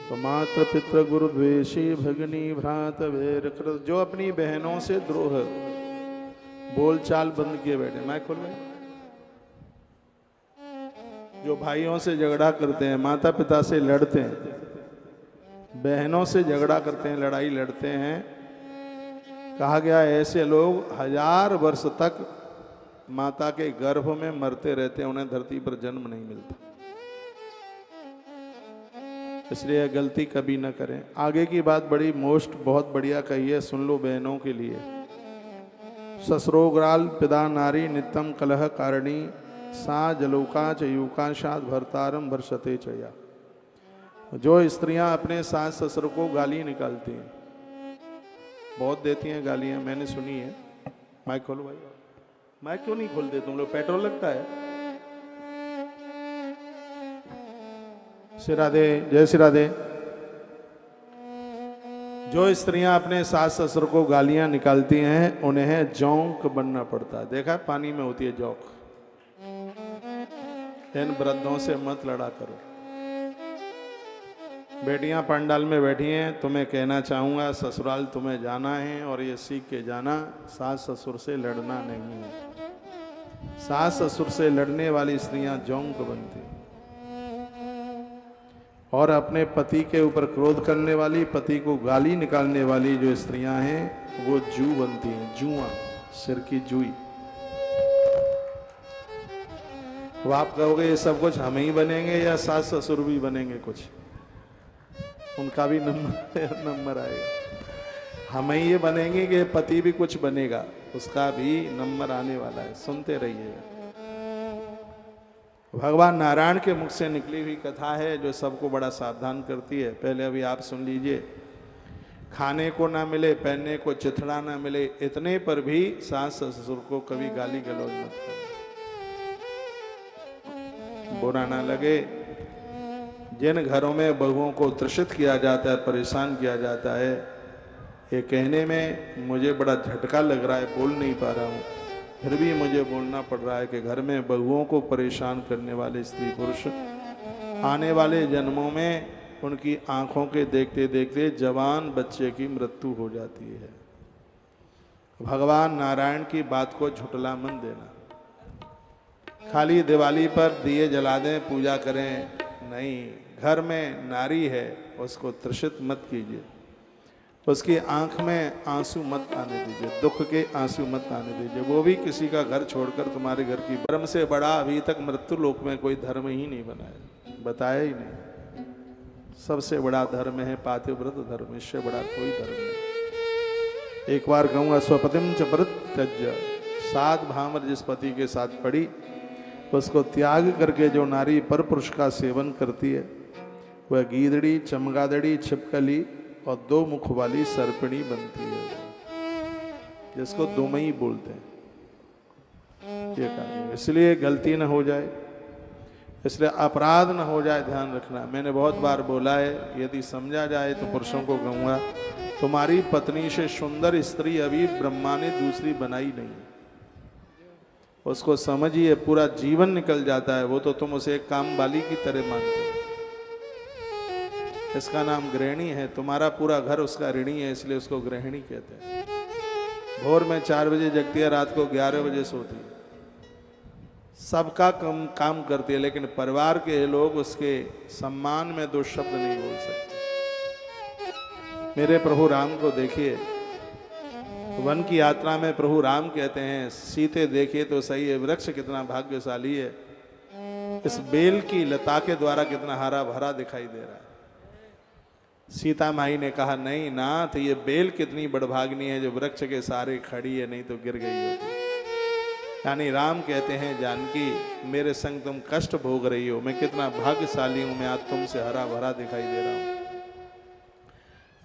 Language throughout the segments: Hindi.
तो मात्र पितृ गुरु द्वेषी भगनी भ्रात वेर कृत, जो अपनी बहनों से द्रोह बोलचाल बंद किए बैठे, मैं खोल रहा, जो भाइयों से झगड़ा करते हैं, माता पिता से लड़ते हैं, बहनों से झगड़ा करते हैं, लड़ाई लड़ते हैं, कहा गया ऐसे लोग 1000 वर्ष तक माता के गर्भ में मरते रहते हैं, उन्हें धरती पर जन्म नहीं मिलता। इसलिए गलती कभी ना करें। आगे की बात बड़ी बहुत बढ़िया कही है, सुन लो बहनों के लिए। ससुरोग्राल पिदा नारी नित्यम कलह कारिणी सा जलौका चयुकाशात भरतारम भरसते चया। जो स्त्रियां अपने सास ससुर को गाली निकालती हैं, बहुत देती हैं गालियां, मैंने सुनी है। माइक खोलो भाई। माइक क्यों नहीं खोलते तुम लोग, पेट्रोल लगता है। श्री राधे, जय श्री राधे। जो स्त्रियां अपने सास ससुर को गालियां निकालती हैं, उन्हें जौंक बनना पड़ता है। देखा है, पानी में होती है जौंक। इन वृद्धों से मत लड़ा करो। बेटियां पंडाल में बैठी हैं, तुम्हें कहना चाहूंगा, ससुराल तुम्हें जाना है और ये सीख के जाना, सास ससुर से लड़ना नहीं है। सास ससुर से लड़ने वाली स्त्रियां जौंक बनती, और अपने पति के ऊपर क्रोध करने वाली, पति को गाली निकालने वाली जो स्त्रियां हैं, वो जू बनती हैं, जुआ, सिर की जुई। वो आप कहोगे ये सब कुछ हम ही बनेंगे या सास ससुर भी बनेंगे? कुछ उनका भी नंबर आएगा। हम ही ये बनेंगे कि पति भी कुछ बनेगा, उसका भी नंबर आने वाला है। सुनते रहिएगा। भगवान नारायण के मुख से निकली हुई कथा है, जो सबको बड़ा सावधान करती है। पहले अभी आप सुन लीजिए। खाने को ना मिले, पहनने को चिथड़ा ना मिले, इतने पर भी सास ससुर को कभी गाली गलौज मत करो, बुरा ना लगे। जिन घरों में बहुओं को त्रसित किया जाता है, परेशान किया जाता है, ये कहने में मुझे बड़ा झटका लग रहा है, बोल नहीं पा रहा हूँ, फिर भी मुझे बोलना पड़ रहा है कि घर में बहुओं को परेशान करने वाले स्त्री पुरुष आने वाले जन्मों में उनकी आंखों के देखते देखते जवान बच्चे की मृत्यु हो जाती है। भगवान नारायण की बात को झुटला मत देना। खाली दिवाली पर दिए जला दें, पूजा करें, नहीं। घर में नारी है, उसको त्रसित मत कीजिए, उसकी आंख में आंसू मत आने दीजिए, दुख के आंसू मत आने दीजिए। वो भी किसी का घर छोड़कर तुम्हारे घर की। धर्म से बड़ा अभी तक मृत्यु लोक में कोई धर्म ही नहीं बनाया, बताया ही नहीं। सबसे बड़ा धर्म है पातिव्रत धर्म, इससे बड़ा कोई धर्म नहीं। एक बार कहूँगा, स्वपतिम च परित्यज्य, 7 भामर जिस पति के साथ पड़ी, उसको त्याग करके जो नारी पर पुरुष का सेवन करती है, वह गीदड़ी, चमगादड़ी, छिपकली और 2 मुख वाली सर्पिणी बनती है, जिसको दोमई बोलते हैं। ये कहा, इसलिए गलती न हो जाए, इसलिए अपराध न हो जाए, ध्यान रखना। मैंने बहुत बार बोला है, यदि समझा जाए तो पुरुषों को कहूँगा, तुम्हारी पत्नी से सुंदर स्त्री अभी ब्रह्मा ने दूसरी बनाई नहीं, उसको समझिए, पूरा जीवन निकल जाता है वो तो तुम उसे एक काम वाली की तरह मानते हो। इसका नाम गृहिणी है। तुम्हारा पूरा घर उसका ऋणी है, इसलिए उसको गृहिणी कहते हैं। भोर में 4 बजे जगती है, रात को 11 बजे सोती है, सबका काम करती है, लेकिन परिवार के लोग उसके सम्मान में 2 शब्द नहीं बोल सकते। मेरे प्रभु राम को देखिए, वन की यात्रा में प्रभु राम कहते हैं, सीते देखिए तो सही है, वृक्ष कितना भाग्यशाली है, इस बेल की लता के द्वारा कितना हरा भरा दिखाई दे रहा है। सीता माई ने कहा, नहीं नाथ, ये बेल कितनी बड़भाग्नी है जो वृक्ष के सारे खड़ी है, नहीं तो गिर गई होती। यानी राम कहते हैं, जानकी मेरे संग तुम कष्ट भोग रही हो, मैं कितना भाग्यशाली हूं, मैं आज तुमसे हरा भरा दिखाई दे रहा हूं।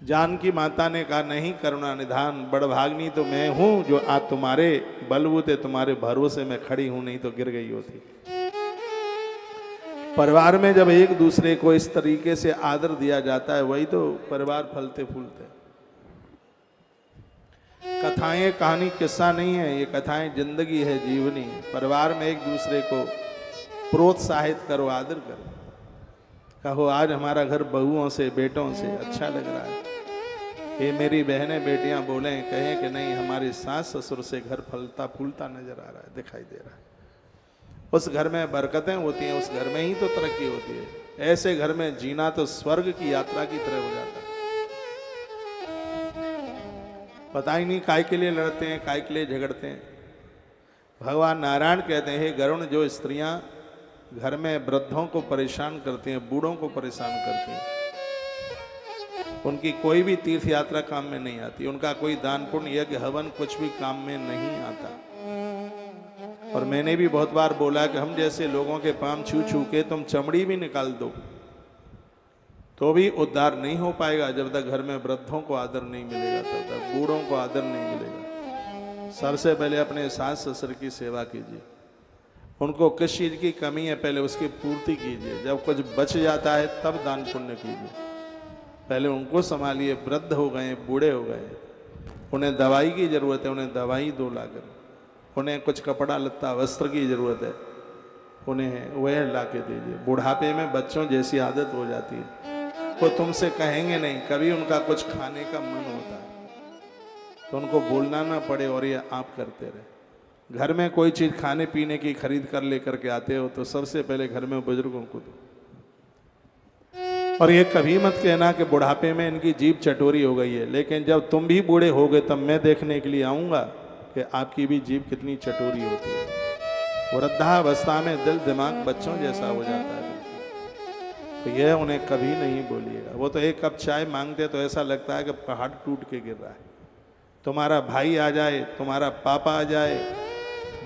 जानकी माता ने कहा, नहीं करुणा निधान, बड़भाग्नी तो मैं हूं जो आज तुम्हारे बलबूते, तुम्हारे भरोसे में खड़ी हूं, नहीं तो गिर गई होती। परिवार में जब एक दूसरे को इस तरीके से आदर दिया जाता है, वही तो परिवार फलते फूलते। कथाएं कहानी किस्सा नहीं है, ये कथाएं जिंदगी है, जीवनी है। परिवार में एक दूसरे को प्रोत्साहित करो, आदर करो। कहो आज हमारा घर बहुओं से बेटों से अच्छा लग रहा है। ये मेरी बहनें बेटियां बोले कहें कि नहीं हमारे सास ससुर से घर फलता फूलता नजर आ रहा है, दिखाई दे रहा है। उस घर में बरकतें होती हैं, उस घर में ही तो तरक्की होती है। ऐसे घर में जीना तो स्वर्ग की यात्रा की तरह हो जाता है। पता ही नहीं काय के लिए लड़ते हैं, काय के लिए झगड़ते हैं। भगवान नारायण कहते हैं, हे गरुण, जो स्त्रियां घर में वृद्धों को परेशान करती हैं, बूढ़ों को परेशान करती हैं, उनकी कोई भी तीर्थ यात्रा काम में नहीं आती, उनका कोई दान पुण्य यज्ञ हवन कुछ भी काम में नहीं आता। और मैंने भी बहुत बार बोला कि हम जैसे लोगों के पांव छू छू के तुम चमड़ी भी निकाल दो तो भी उद्धार नहीं हो पाएगा जब तक घर में वृद्धों को आदर नहीं मिलेगा, तब तक बूढ़ों को आदर नहीं मिलेगा। सबसे पहले अपने सास ससुर की सेवा कीजिए, उनको किस चीज़ की कमी है पहले उसकी पूर्ति कीजिए। जब कुछ बच जाता है तब दान पुण्य कीजिए। पहले उनको संभालिए, वृद्ध हो गए, बूढ़े हो गए, उन्हें दवाई की ज़रूरत है, उन्हें दवाई दो लाकर। उन्हें कुछ कपड़ा लत्ता वस्त्र की ज़रूरत है, उन्हें वह ला के दीजिए। बुढ़ापे में बच्चों जैसी आदत हो जाती है, वो तुमसे कहेंगे नहीं, कभी उनका कुछ खाने का मन होता है तो उनको बोलना ना पड़े और ये आप करते रहे। घर में कोई चीज़ खाने पीने की खरीद कर लेकर के आते हो तो सबसे पहले घर में बुजुर्गों को दो। और ये कभी मत कहना कि बुढ़ापे में इनकी जीभ चटोरी हो गई है, लेकिन जब तुम भी बूढ़े हो गए तब मैं देखने के लिए आऊँगा कि आपकी भी जीभ कितनी चटोरी होती है। वृद्धावस्था में दिल दिमाग बच्चों जैसा हो जाता है, तो यह उन्हें कभी नहीं बोलिएगा। वो तो एक कप चाय मांगते तो ऐसा लगता है कि पहाड़ टूट के गिर रहा है। तुम्हारा भाई आ जाए, तुम्हारा पापा आ जाए,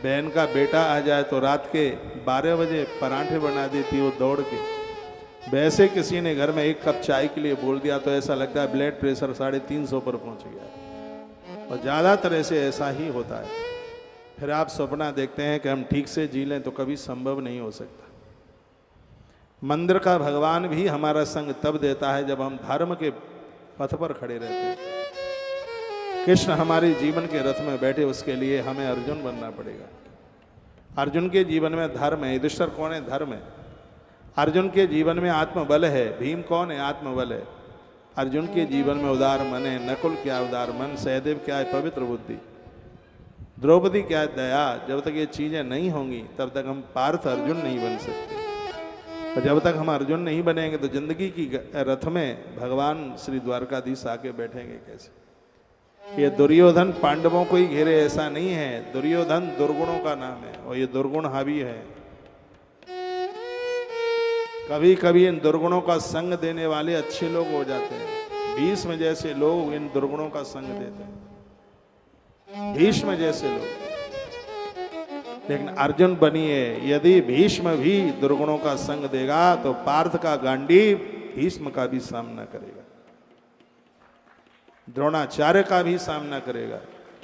बहन का बेटा आ जाए तो रात के 12 बजे पराठे बना देती हो दौड़ के। वैसे किसी ने घर में एक कप चाय के लिए बोल दिया तो ऐसा लगता है ब्लड प्रेशर 350 पर पहुंच गया। और ज़्यादातर ऐसे ऐसा ही होता है। फिर आप सपना देखते हैं कि हम ठीक से जी लें तो कभी संभव नहीं हो सकता। मंदिर का भगवान भी हमारा संग तब देता है जब हम धर्म के पथ पर खड़े रहते हैं। कृष्ण हमारे जीवन के रथ में बैठे, उसके लिए हमें अर्जुन बनना पड़ेगा। अर्जुन के जीवन में धर्म है। युधिष्ठिर कौन है? धर्म है। अर्जुन के जीवन में आत्मबल है। भीम कौन है? आत्मबल है। अर्जुन के जीवन में उदार मन है। नकुल क्या उदार मन, सहदेव क्या है? पवित्र बुद्धि, द्रौपदी क्या है? दया। जब तक ये चीजें नहीं होंगी तब तक हम पार्थ अर्जुन नहीं बन सकते। और जब तक हम अर्जुन नहीं बनेंगे तो जिंदगी की रथ में भगवान श्री द्वारकाधीश आके बैठेंगे कैसे? ये दुर्योधन पांडवों को ही घेरे ऐसा नहीं है। दुर्योधन दुर्गुणों का नाम है और ये दुर्गुण हावी है। कभी कभी इन दुर्गुणों का संग देने वाले अच्छे लोग हो जाते हैं। भीष्म जैसे लोग इन दुर्गुणों का संग देते हैं, भीष्म जैसे लोग। लेकिन अर्जुन बनिए, यदि भीष्म भी दुर्गुणों का संग देगा तो पार्थ का गांडीव भीष्म का भी सामना करेगा, द्रोणाचार्य का भी सामना करेगा।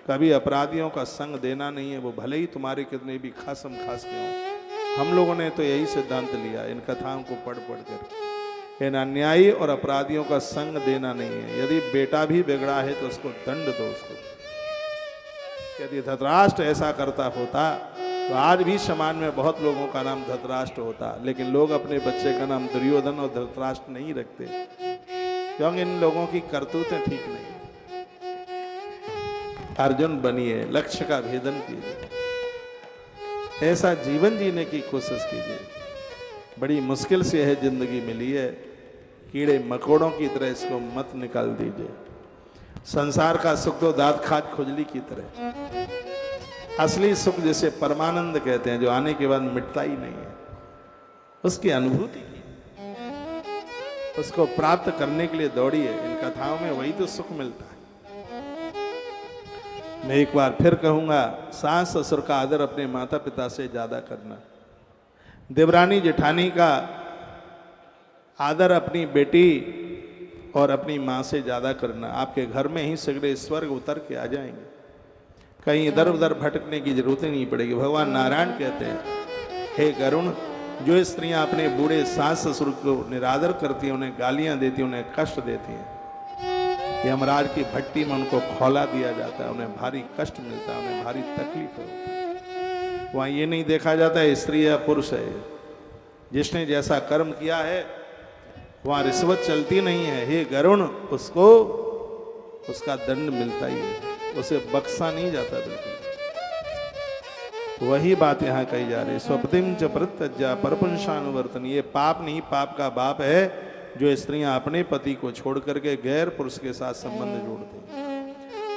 कभी अपराधियों का संग देना नहीं है, वो भले ही तुम्हारे कितने भी खासम खास के हों। हम लोगों ने तो यही सिद्धांत लिया इन कथाओं को पढ़ पढ़ कर। इन अन्यायी और अपराधियों का संग देना नहीं है। यदि बेटा भी बिगड़ा है तो उसको दंड दो उसको। यदि धृतराष्ट्र ऐसा करता होता तो आज भी समाज में बहुत लोगों का नाम धृतराष्ट्र होता, लेकिन लोग अपने बच्चे का नाम दुर्योधन और धृतराष्ट्र नहीं रखते क्योंकि इन लोगों की करतूतें ठीक नहीं। अर्जुन बनिए, लक्ष्य का भेदन कीजिए, ऐसा जीवन जीने की कोशिश कीजिए। बड़ी मुश्किल से यह जिंदगी मिली है, कीड़े मकोड़ों की तरह इसको मत निकाल दीजिए। संसार का सुख तो दांत खाज खुजली की तरह। असली सुख जिसे परमानंद कहते हैं, जो आने के बाद मिटता ही नहीं है, उसकी अनुभूति की, उसको प्राप्त करने के लिए दौड़िए। इन कथाओं में वही तो सुख मिलता है। मैं एक बार फिर कहूंगा, सास ससुर का आदर अपने माता पिता से ज्यादा करना, देवरानी जेठानी का आदर अपनी बेटी और अपनी माँ से ज्यादा करना। आपके घर में ही सगड़े स्वर्ग उतर के आ जाएंगे, कहीं इधर उधर भटकने की जरूरत ही नहीं पड़ेगी। भगवान नारायण कहते हैं, हे गरुण, जो स्त्रियां अपने बूढ़े सास ससुर को निरादर करती हैं, उन्हें गालियां देती हैं, उन्हें कष्ट देती हैं, यमराज की भट्टी में उनको खौला दिया जाता है, उन्हें भारी कष्ट मिलता है, उन्हें भारी तकलीफ होती है। वहाँ ये नहीं देखा जाता है स्त्री या पुरुष है, जिसने जैसा कर्म किया है वहां रिश्वत चलती नहीं है। हे गरुण, उसको उसका दंड मिलता ही है, उसे बख्शा नहीं जाता बिल्कुल। वही बात यहाँ कही जा रही है। स्वपतिम च परित्यज्य परपुंसानुवर्तन, ये पाप नहीं, पाप का बाप है जो स्त्रियां अपने पति को छोड़ करके गैर पुरुष के साथ संबंध जोड़ते हैं,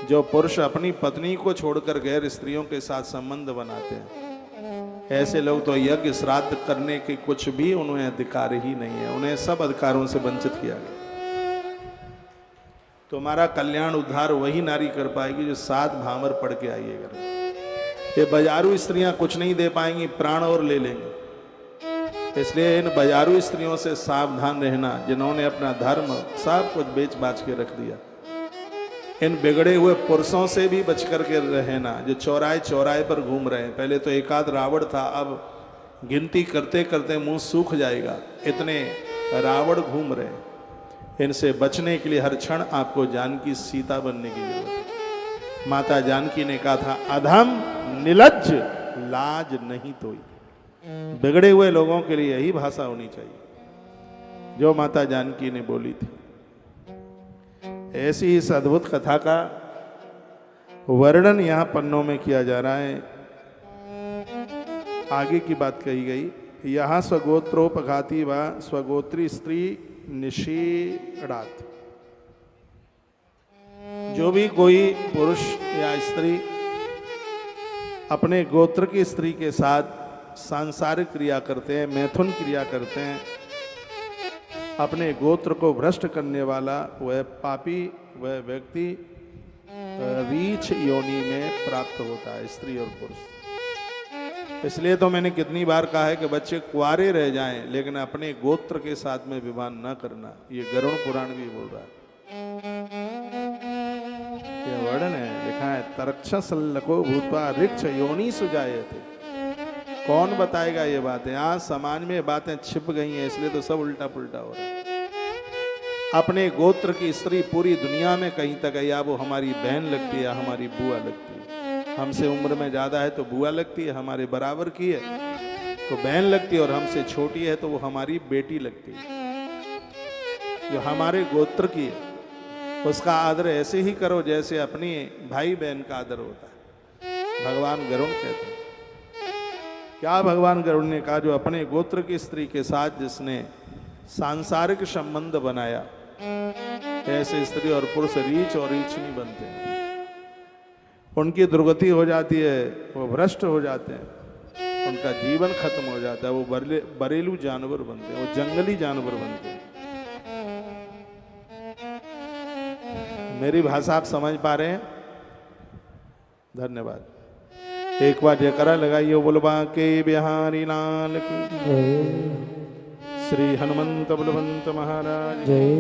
जो पुरुष अपनी पत्नी को छोड़कर गैर स्त्रियों के साथ संबंध बनाते हैं। ऐसे लोग तो यज्ञ श्राद्ध करने के कुछ भी उन्हें अधिकार ही नहीं है, उन्हें सब अधिकारों से वंचित किया गया। तुम्हारा कल्याण उद्धार वही नारी कर पाएगी जो 7 भामर पढ़ के आई है घर में। ये बाजारू स्त्रियां कुछ नहीं दे पाएंगी, प्राण और ले लेंगे। इसलिए इन बाजारू स्त्रियों से सावधान रहना, जिन्होंने अपना धर्म सब कुछ बेच बाच के रख दिया। इन बिगड़े हुए पुरुषों से भी बच करके रहना, जो चौराहे चौराहे पर घूम रहे हैं। पहले तो एकाध रावण था, अब गिनती करते करते मुंह सूख जाएगा, इतने रावण घूम रहे हैं। इनसे बचने के लिए हर क्षण आपको जानकी सीता बनने की जरूरत है। माता जानकी ने कहा था, अधम निर्लज्ज लाज नहीं तोई। बिगड़े हुए लोगों के लिए यही भाषा होनी चाहिए जो माता जानकी ने बोली थी। ऐसी इस अद्भुत कथा का वर्णन यहाँ पन्नों में किया जा रहा है। आगे की बात कही गई, यहाँ स्वगोत्रोपघाती व स्वगोत्री स्त्री निषेधात, जो भी कोई पुरुष या स्त्री अपने गोत्र की स्त्री के साथ सांसारिक क्रिया करते हैं, मैथुन क्रिया करते हैं, अपने गोत्र को भ्रष्ट करने वाला वह पापी, वह व्यक्ति रीछ योनि में प्राप्त होता है, स्त्री और पुरुष। इसलिए तो मैंने कितनी बार कहा है कि बच्चे कुंवारे रह जाएं लेकिन अपने गोत्र के साथ में विवाह न करना। ये गरुड़ पुराण भी बोल रहा है, ये वर्णन है, लिखा है, तरक्षसल्लको भूत्वा ऋक्ष योनि सुजायते। कौन बताएगा ये बातें? आज समाज में बातें छिप गई हैं, इसलिए तो सब उल्टा पुल्टा हो रहा है। अपने गोत्र की स्त्री पूरी दुनिया में कहीं तक है, या वो हमारी बहन लगती है या हमारी बुआ लगती है। हमसे उम्र में ज्यादा है तो बुआ लगती है, हमारे बराबर की है तो बहन लगती है, और हमसे छोटी है तो वो हमारी बेटी लगती है। जो हमारे गोत्र की है उसका आदर ऐसे ही करो जैसे अपनी भाई बहन का आदर होता है। भगवान गरुड़ कहते हैं, क्या भगवान गरुड़ ने कहा, जो अपने गोत्र की स्त्री के साथ जिसने सांसारिक संबंध बनाया, ऐसे स्त्री और पुरुष रीछ और रीछ नहीं बनते हैं। उनकी दुर्गति हो जाती है, वो भ्रष्ट हो जाते हैं, उनका जीवन खत्म हो जाता है, वो बरेलू जानवर बनते हैं, वो जंगली जानवर बनते हैं। मेरी भाषा आप समझ पा रहे हैं? धन्यवाद। एक बार जयकारा लगाइए, बोलबा के बिहारी लाल की श्री हनुमंत बलवंत महाराज जय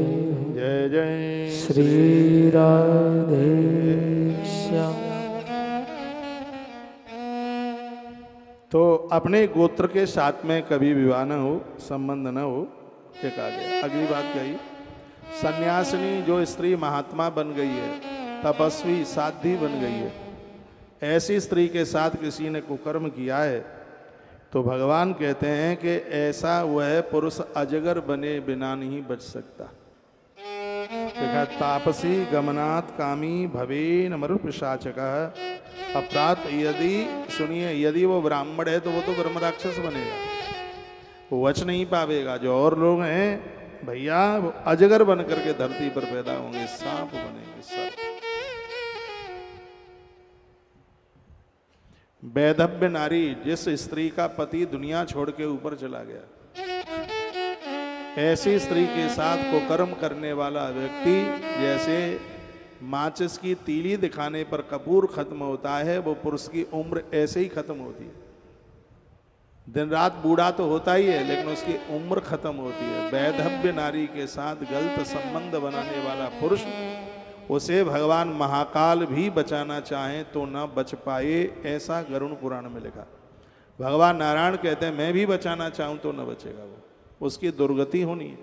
जय जय श्री राधे श्याम। तो अपने गोत्र के साथ में कभी विवाह न हो, संबंध न हो, एक आ गया। अगली बात कही, सन्यासिनी जो स्त्री महात्मा बन गई है, तपस्वी साध्वी बन गई है, ऐसी स्त्री के साथ किसी ने कुकर्म किया है तो भगवान कहते हैं कि ऐसा वह पुरुष अजगर बने बिना नहीं बच सकता। देखा, तापसी गमनात् कामी भवेन मरुपिशाचकः अपराध। यदि सुनिए, यदि वो ब्राह्मण है तो वो तो ब्रह्म राक्षस बनेगा, वो वच नहीं पावेगा। जो और लोग हैं भैया, वो अजगर बन करके धरती पर पैदा होंगे, सांप बनेंगे सब। वैधव्य नारी, जिस स्त्री का पति दुनिया छोड़ के ऊपर चला गया, ऐसी स्त्री के साथ कुकर्म करने वाला व्यक्ति जैसे माचिस की तीली दिखाने पर कपूर खत्म होता है, वो पुरुष की उम्र ऐसे ही खत्म होती है। दिन रात बूढ़ा तो होता ही है लेकिन उसकी उम्र खत्म होती है। वैधव्य नारी के साथ गलत संबंध बनाने वाला पुरुष, उसे भगवान महाकाल भी बचाना चाहें तो न बच पाए, ऐसा गरुड़ पुराण में लिखा। भगवान नारायण कहते हैं, मैं भी बचाना चाहूं तो न बचेगा, वो उसकी दुर्गति होनी है,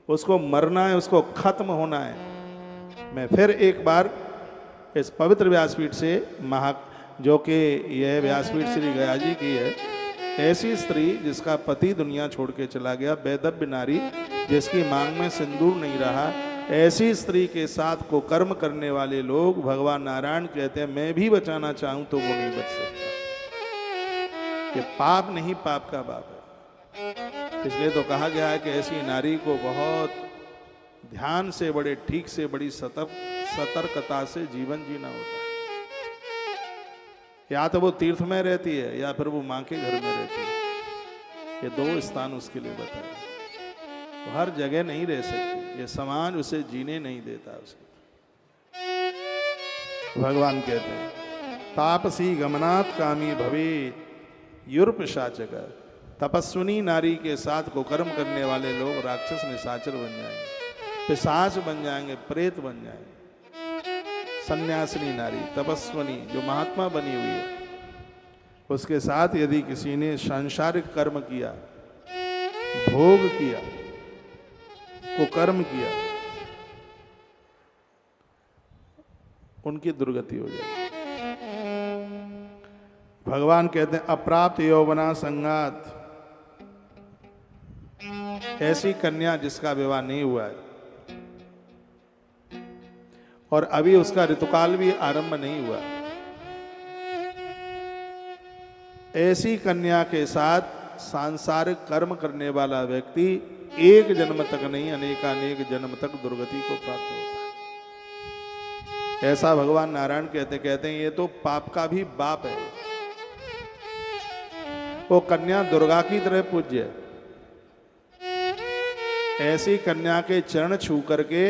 उसको मरना है, उसको खत्म होना है। मैं फिर एक बार इस पवित्र व्यासपीठ से जो कि यह व्यासपीठ श्री गया जी की है, ऐसी स्त्री जिसका पति दुनिया छोड़ के चला गया, वैधव्य नारी जिसकी मांग में सिंदूर नहीं रहा, ऐसी स्त्री के साथ को कर्म करने वाले लोग भगवान नारायण कहते हैं मैं भी बचाना चाहूं तो वो नहीं बच सकता। ये पाप नहीं, पाप का बाप है। इसलिए तो कहा गया है कि ऐसी नारी को बहुत ध्यान से, बड़े ठीक से, बड़ी सतर्कता से जीवन जीना होता है। या तो वो तीर्थ में रहती है या फिर वो मां के घर में रहती है। ये दो स्थान उसके लिए बताए। वो हर जगह नहीं रह सकती, ये समाज उसे जीने नहीं देता उसे। भगवान कहते हैं तापसी गमनात् कामी भवेत् युर्पिशाचक। तपस्विनी नारी के साथ को कर्म करने वाले लोग राक्षस निशाचर बन जाएंगे, पिशाच बन जाएंगे, प्रेत बन जाएंगे। सन्यासिनी नारी, तपस्विनी जो महात्मा बनी हुई है, उसके साथ यदि किसी ने सांसारिक कर्म किया, भोग किया, को कर्म किया, उनकी दुर्गति हो जाएगी। भगवान कहते हैं अप्राप्त यौवना संगात, ऐसी कन्या जिसका विवाह नहीं हुआ है और अभी उसका ऋतुकाल भी आरंभ नहीं हुआ, ऐसी कन्या के साथ सांसारिक कर्म करने वाला व्यक्ति एक जन्म तक नहीं अनेकानेक जन्म तक दुर्गति को प्राप्त होता है। ऐसा भगवान नारायण कहते हैं ये तो पाप का भी बाप है। वो कन्या दुर्गा की तरह पूज्य है। ऐसी कन्या के चरण छू करके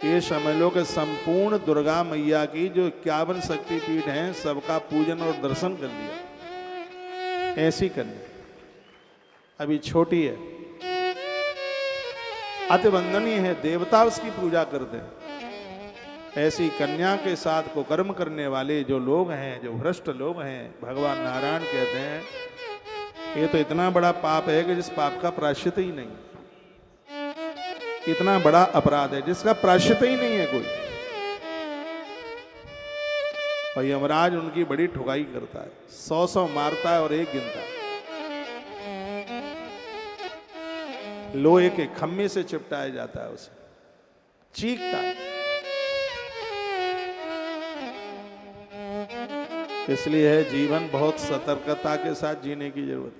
ये समझ लो कि संपूर्ण दुर्गा मैया की जो 51 शक्तिपीठ हैं सबका पूजन और दर्शन कर लिया। ऐसी कन्या अभी छोटी है, अति वंदनीय है, देवता उसकी पूजा करते हैं। ऐसी कन्या के साथ को कर्म करने वाले जो लोग हैं, जो भ्रष्ट लोग हैं, भगवान नारायण कहते हैं ये तो इतना बड़ा पाप है कि जिस पाप का प्रायश्चित ही नहीं, इतना बड़ा अपराध है जिसका प्रायश्चित ही नहीं है कोई। और यमराज उनकी बड़ी ठुकाई करता है, 100 मारता है और एक गिनता है। लोहे के खम्भे से चिपटाया जाता है, उसे चीखता है। इसलिए है जीवन बहुत सतर्कता के साथ जीने की जरूरत है।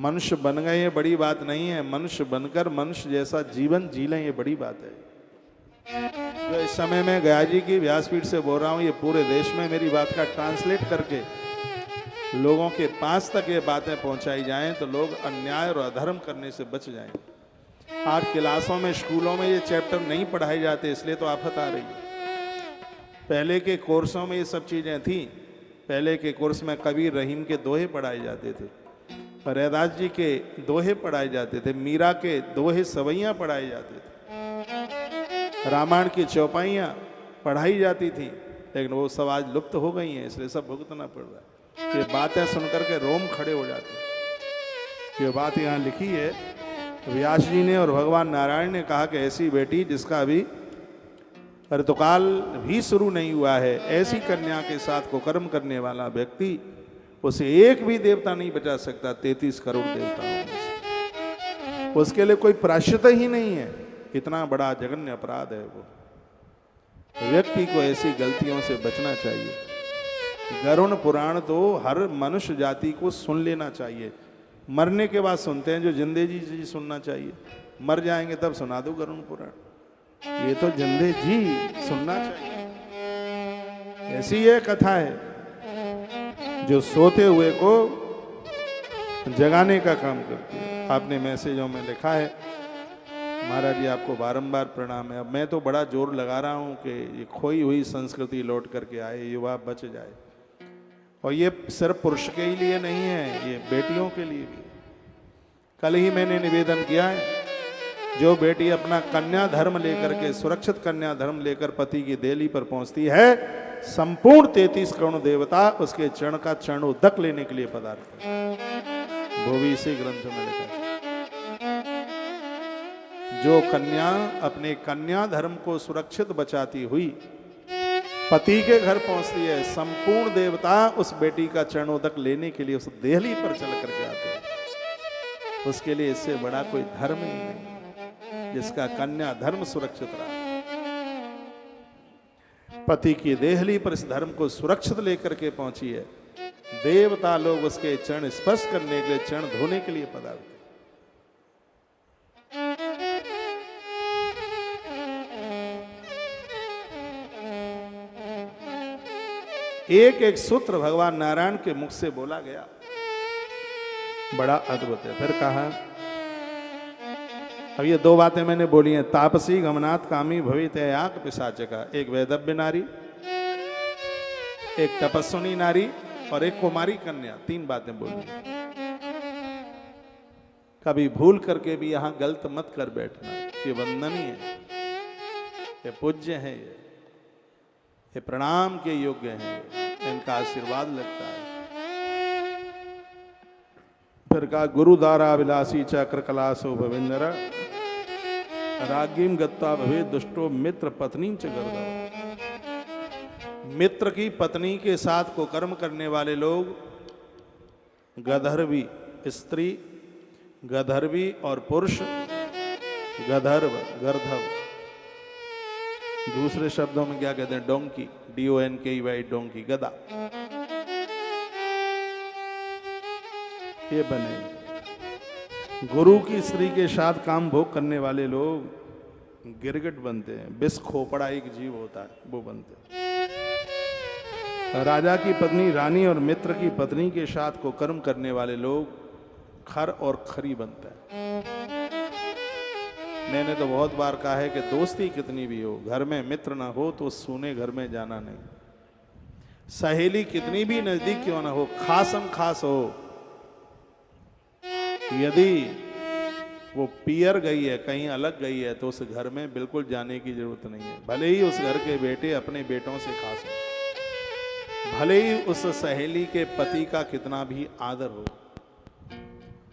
मनुष्य बन गए ये बड़ी बात नहीं है, मनुष्य बनकर मनुष्य जैसा जीवन जी लें ये बड़ी बात है। जो इस समय मैं गया जी की व्यासपीठ से बोल रहा हूँ, ये पूरे देश में मेरी बात का ट्रांसलेट करके लोगों के पास तक ये बातें पहुंचाई जाएं तो लोग अन्याय और अधर्म करने से बच जाएंगे। आज क्लासों में, स्कूलों में ये चैप्टर नहीं पढ़ाए जाते, इसलिए तो आफत आ रही है। पहले के कोर्सों में ये सब चीज़ें थी। पहले के कोर्स में कबीर रहीम के दोहे पढ़ाए जाते थे, रैदास जी के दोहे पढ़ाए जाते थे, मीरा के दोहे सवैयाँ पढ़ाए जाते थे, रामायण की चौपाइयाँ पढ़ाई जाती थी, लेकिन वो सब आज लुप्त हो गई हैं, इसलिए सब भुगतना पड़ रहा है। ये बातें सुनकर के रोम खड़े हो जाते हैं। ये बात यहाँ लिखी है व्यास जी ने और भगवान नारायण ने कहा कि ऐसी बेटी जिसका अभी ऋतुकाल भी शुरू नहीं हुआ है, ऐसी कन्या के साथ को कर्म करने वाला व्यक्ति, उसे एक भी देवता नहीं बचा सकता 33 करोड़ देवताओं में से। उसके लिए कोई प्रायश्चित ही नहीं है। कितना बड़ा जघन्य अपराध है वो। व्यक्ति को ऐसी गलतियों से बचना चाहिए। गरुण पुराण तो हर मनुष्य जाति को सुन लेना चाहिए। मरने के बाद सुनते हैं, जो जिंदे जी सुनना चाहिए। मर जाएंगे तब सुना दो गरुण पुराण, ये तो जिंदे जी सुनना चाहिए। ऐसी ये कथा है जो सोते हुए को जगाने का काम करती है। आपने मैसेजों में लिखा है महाराज जी आपको बारंबार प्रणाम है। अब मैं तो बड़ा जोर लगा रहा हूँ कि ये खोई हुई संस्कृति लौट करके आए, युवा बच जाए। और ये सिर्फ पुरुष के ही लिए नहीं है, ये बेटियों के लिए भी। कल ही मैंने निवेदन किया है, जो बेटी अपना कन्या धर्म लेकर के, सुरक्षित कन्या धर्म लेकर पति की देली पर पहुंचती है, संपूर्ण 33 करोड़ देवता उसके चरण का चरणोदक लेने के लिए पधारते हैं। वो भी इसी ग्रंथ में लिखा है। जो कन्या अपने कन्या धर्म को सुरक्षित बचाती हुई पति के घर पहुंचती है, संपूर्ण देवता उस बेटी का चरणोदक लेने के लिए उस देहली पर चल करके आते हैं। उसके लिए इससे बड़ा कोई धर्म ही नहीं जिसका कन्या धर्म सुरक्षित रहा। पति की देहली पर इस धर्म को सुरक्षित लेकर के पहुंची है। देवता लोग उसके चरण स्पर्श करने के लिए, चरण धोने के लिए पधारते। एक एक सूत्र भगवान नारायण के मुख से बोला गया, बड़ा अद्भुत है। फिर कहा, अब ये दो बातें मैंने बोली हैं, तापसी गमनात् कामी भवित याक पिशाचका, एक वैदव्य नारी, एक तपस्विनी नारी और एक कुमारी कन्या, तीन बातें बोली। कभी भूल करके भी यहां गलत मत कर बैठना, ये वंदनीय है, ये पूज्य है, ये प्रणाम के योग्य हैं, इनका आशीर्वाद लगता है। फिर कहा, गुरु दारा विलासी चक्र कलासो भविंदर रागिम गत्ता भवे दुष्टो मित्र पत्नी च गर्दव। मित्र की पत्नी के साथ को कर्म करने वाले लोग गधर्वी स्त्री, गधर्वी और पुरुष, गधर्व गर्धव, दूसरे शब्दों में क्या कहते हैं, डोंकी, DONKEY, डोंकी, गधा, ये बने। गुरु की स्त्री के साथ काम भोग करने वाले लोग गिरगिट बनते हैं, विष खोपड़ा एक जीव होता है, वो बनते हैं। राजा की पत्नी रानी और मित्र की पत्नी के साथ को कर्म करने वाले लोग खर और खरी बनते हैं। मैंने तो बहुत बार कहा है कि दोस्ती कितनी भी हो, घर में मित्र ना हो तो सूने घर में जाना नहीं। सहेली कितनी भी नजदीक क्यों ना हो, खासम खास हो, यदि वो पियर गई है, कहीं अलग गई है, तो उस घर में बिल्कुल जाने की जरूरत नहीं है। भले ही उस घर के बेटे अपने बेटों से खास हो, भले ही उस सहेली के पति का कितना भी आदर हो,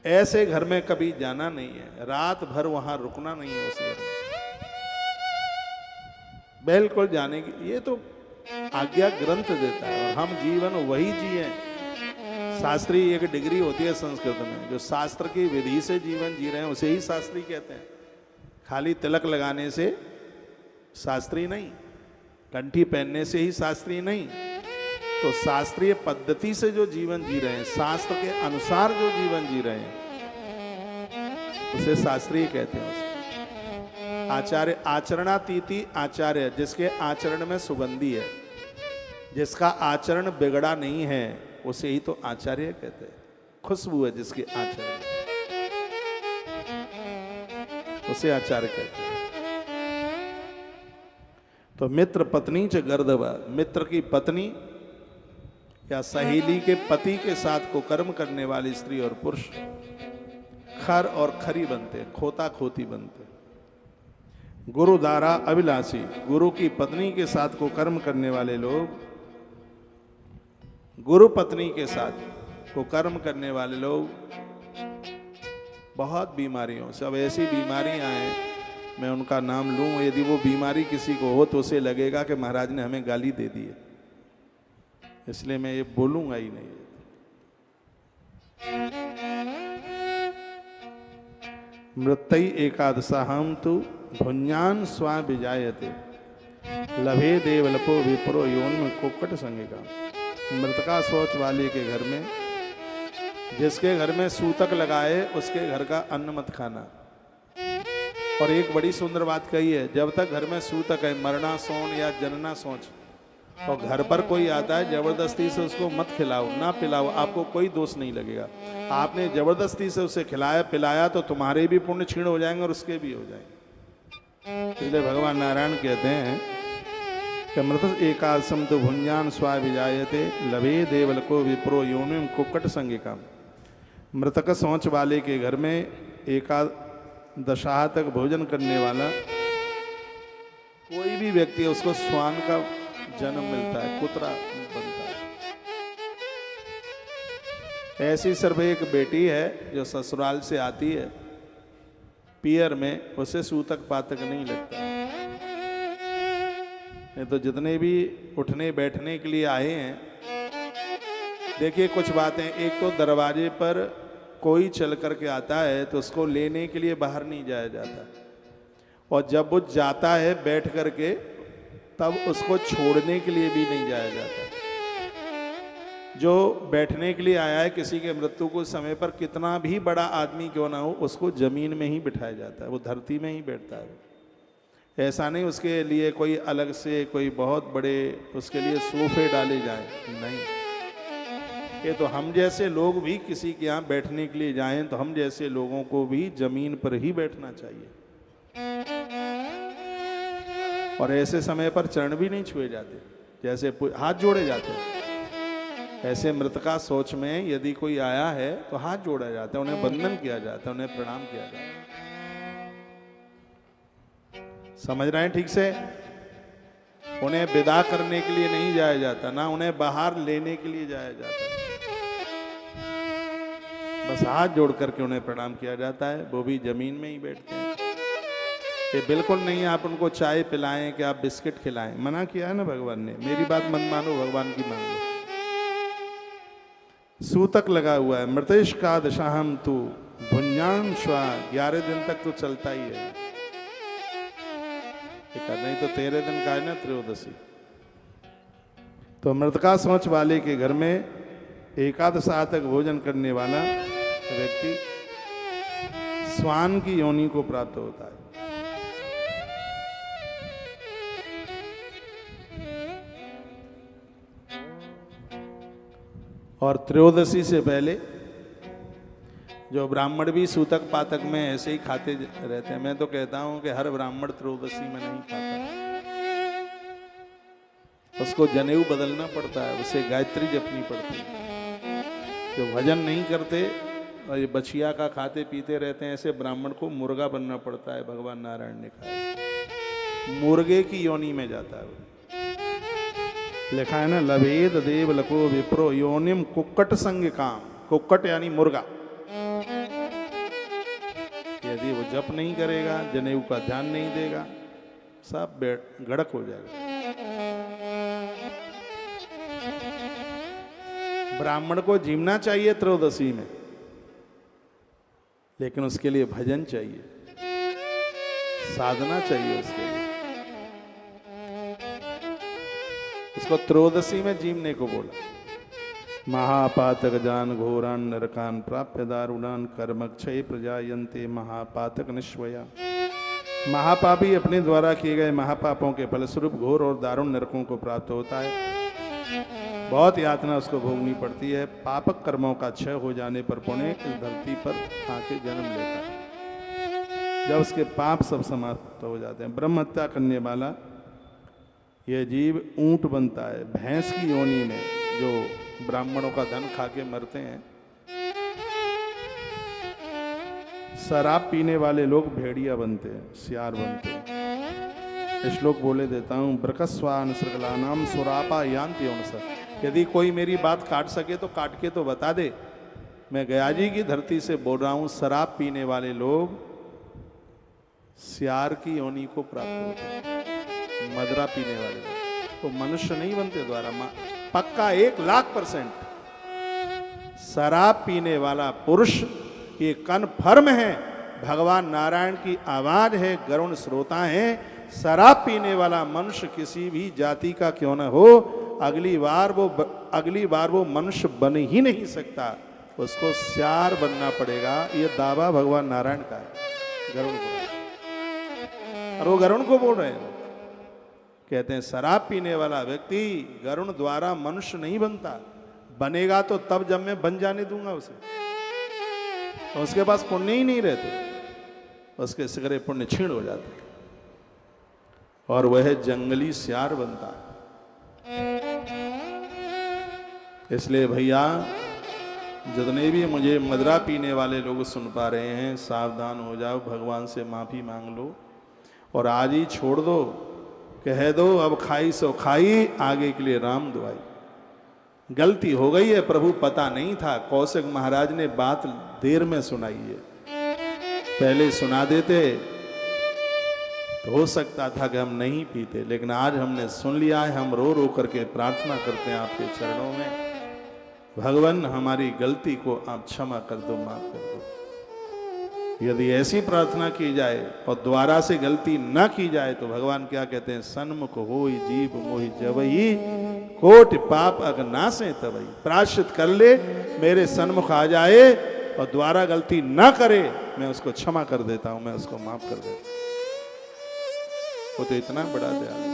ऐसे घर में कभी जाना नहीं है, रात भर वहां रुकना नहीं है उस घर में, बिल्कुल जाने की। ये तो आज्ञा ग्रंथ देता है और हम जीवन वही जिए। शास्त्री एक डिग्री होती है संस्कृत में, जो शास्त्र की विधि से जीवन जी रहे हैं उसे ही शास्त्री कहते हैं। खाली तिलक लगाने से शास्त्री नहीं, कंठी पहनने से ही शास्त्री नहीं, तो शास्त्रीय पद्धति से जो जीवन जी रहे हैं, शास्त्र के अनुसार जो जीवन जी रहे हैं, उसे शास्त्रीय कहते हैं। उसे आचार्य, आचरणातीति आचार्य, जिसके आचरण में सुगंधी है, जिसका आचरण बिगड़ा नहीं है, उसे ही तो आचार्य कहते हैं। खुशबू है जिसके आचरण, उसे आचार्य कहते हैं। तो मित्र पत्नी च गर्दवा, मित्र की पत्नी या सहेली के पति के साथ को कर्म करने वाली स्त्री और पुरुष खर और खरी बनते, खोता खोती बनते। गुरु दारा अभिलाषी, गुरु की पत्नी के साथ को कर्म करने वाले लोग, गुरु पत्नी के साथ को कर्म करने वाले लोग बहुत बीमारियों से, अब ऐसी बीमारियां हैं, मैं उनका नाम लूं, यदि वो बीमारी किसी को हो तो उसे लगेगा कि महाराज ने हमें गाली दे दी है, इसलिए मैं ये बोलूंगा ही नहीं। मृत्यु एकादशाहम तु भुंजान स्वा विजायते लभे देवलपो विप्रो योन कुक्कट संगिका। मृतका शौच वाले के घर में, जिसके घर में सूतक लगाए उसके घर का अन्न मत खाना। और एक बड़ी सुंदर बात कही है, जब तक घर में सूतक है, मरना सोन या जनना सोच, और घर पर कोई आता है जबरदस्ती से उसको मत खिलाओ, ना पिलाओ, आपको कोई दोष नहीं लगेगा। आपने जबरदस्ती से उसे खिलाया पिलाया तो तुम्हारे भी पुण्य क्षीण हो जाएंगे और उसके भी हो जाएंगे। इसलिए भगवान नारायण कहते हैं कि मृत एकादशम तो भुंजान स्वा विजायते लभे देवलको विप्रो योनिम कुक्कट संगिका। मृतक सोच वाले के घर में एकादशाह तक भोजन करने वाला कोई भी व्यक्ति, उसको स्वान का जन्म मिलता है, कुतरा बनता है। ऐसी सिर्फ एक बेटी है जो ससुराल से आती है पियर में, उसे सूतक पातक नहीं लगता। ये तो जितने भी उठने बैठने के लिए आए हैं, देखिए कुछ बातें, एक तो दरवाजे पर कोई चल करके आता है तो उसको लेने के लिए बाहर नहीं जाया जाता, और जब वो जाता है बैठ करके तब उसको छोड़ने के लिए भी नहीं जाया जाता। जो बैठने के लिए आया है, किसी के मृत्यु को समय पर कितना भी बड़ा आदमी क्यों ना हो, उसको जमीन में ही बिठाया जाता है, वो धरती में ही बैठता है। ऐसा नहीं उसके लिए कोई अलग से कोई बहुत बड़े उसके लिए सोफे डाले जाए, नहीं। ये तो हम जैसे लोग भी किसी के यहाँ बैठने के लिए जाएं तो हम जैसे लोगों को भी जमीन पर ही बैठना चाहिए, और ऐसे समय पर चरण भी नहीं छुए जाते, जैसे हाथ जोड़े जाते हैं। ऐसे मृतका सोच में यदि कोई आया है तो हाथ जोड़ा जाता है, उन्हें वंदन किया जाता है, उन्हें प्रणाम किया जाता है। समझ रहे हैं ठीक से? उन्हें विदा करने के लिए नहीं जाया जाता, ना उन्हें बाहर लेने के लिए जाया जाता है, बस हाथ जोड़ करके उन्हें प्रणाम किया जाता है, वो भी जमीन में ही बैठते हैं। ये बिल्कुल नहीं आप उनको चाय पिलाएं कि आप बिस्किट खिलाएं, मना किया है ना भगवान ने। मेरी बात मत मानो, भगवान की मान लो। सूतक लगा हुआ है, मृतेश का दशाहम तू भुंजान श्वा, 11 दिन तक तो चलता ही है, नहीं तो 13 दिन का है ना त्रयोदशी। तो मृतका सोच वाले के घर में एकादशा तक भोजन करने वाला व्यक्ति स्वान की योनि को प्राप्त होता है। और त्रयोदशी से पहले जो ब्राह्मण भी सूतक पातक में ऐसे ही खाते रहते हैं, मैं तो कहता हूं कि हर ब्राह्मण त्रयोदशी में नहीं खाता, उसको जनेऊ बदलना पड़ता है, उसे गायत्री जपनी पड़ती है। जो भजन नहीं करते और ये बछिया का खाते पीते रहते हैं, ऐसे ब्राह्मण को मुर्गा बनना पड़ता है। भगवान नारायण ने कहा मुर्गे की योनि में जाता है। लिखा है ना, लभेद देव लको विप्रो योनिम कुक्कट संग काम। कुक्कट यानी मुर्गा। यदि वो जप नहीं करेगा, जनेऊ का ध्यान नहीं देगा, सब गड़क हो जाएगा। ब्राह्मण को जीवना चाहिए त्रयोदशी में, लेकिन उसके लिए भजन चाहिए, साधना चाहिए उसके लिए। उसको त्रयोदशी में जीवने को बोला। महापातक जान घोरान नरकान प्राप्य दारुणान कर्मक्षय प्रजायन्ते महापातक निश्वया। महापापी अपने द्वारा किए गए महापापों के फलस्वरूप घोर और दारुण नरकों को प्राप्त होता है। बहुत यातना उसको भोगनी पड़ती है। पापक कर्मों का क्षय हो जाने पर पुण्य इस धरती पर आके जन्म लेता है, जब उसके पाप सब समाप्त हो जाते हैं। ब्रह्म हत्या करने वाला यह जीव ऊंट बनता है। भैंस की योनि में जो ब्राह्मणों का धन खा के मरते हैं। शराब पीने वाले लोग भेड़िया बनते हैं, सियार बनते हैं। श्लोक बोले देता हूं, ब्रकस्वान सृगलानाम सुरापा यान्ति उनसर। यदि कोई मेरी बात काट सके तो काट के तो बता दे। मैं गया जी की धरती से बोल रहा हूं, शराब पीने वाले लोग सियार की योनि को प्राप्त होते हैं। मदरा पीने वाले लोग तो मनुष्य नहीं बनते द्वारा, पक्का 1,00,000%। शराब पीने वाला पुरुष ये कन्फर्म है, भगवान नारायण की आवाज है, गरुण श्रोता है। शराब पीने वाला मनुष्य किसी भी जाति का क्यों न हो, अगली बार वो मनुष्य बन ही नहीं सकता, उसको सियार बनना पड़ेगा। ये दावा भगवान नारायण का है, गरुण को। और वो गरुण को बोल रहे हैं, कहते हैं शराब पीने वाला व्यक्ति गरुण द्वारा मनुष्य नहीं बनता, बनेगा तो तब जब मैं बन जाने दूंगा उसे। तो उसके पास पुण्य ही नहीं रहते, उसके सगरे पुण्य छीण हो जाते और वह जंगली सियार बनता। इसलिए भैया, जितने भी मुझे मदरा पीने वाले लोग सुन पा रहे हैं, सावधान हो जाओ, भगवान से माफी मांग लो और आज ही छोड़ दो। कह दो अब खाई सो खाई, आगे के लिए राम दुआई। गलती हो गई है प्रभु, पता नहीं था। कौशिक महाराज ने बात देर में सुनाई है, पहले सुना देते तो हो सकता था कि हम नहीं पीते, लेकिन आज हमने सुन लिया है, हम रो रो करके प्रार्थना करते हैं आपके चरणों में, भगवान हमारी गलती को आप क्षमा कर दो, माफ कर दो। यदि ऐसी प्रार्थना की जाए और दोबारा से गलती ना की जाए तो भगवान क्या कहते हैं, सन्मुख होई जीव मोहि जवई कोटि पाप अगर नासे तवई। प्रायश्चित कर ले, मेरे सन्मुख आ जाए और दोबारा गलती ना करे, मैं उसको क्षमा कर देता हूं, मैं उसको माफ कर देता हूं। वो तो इतना बड़ा दयालु।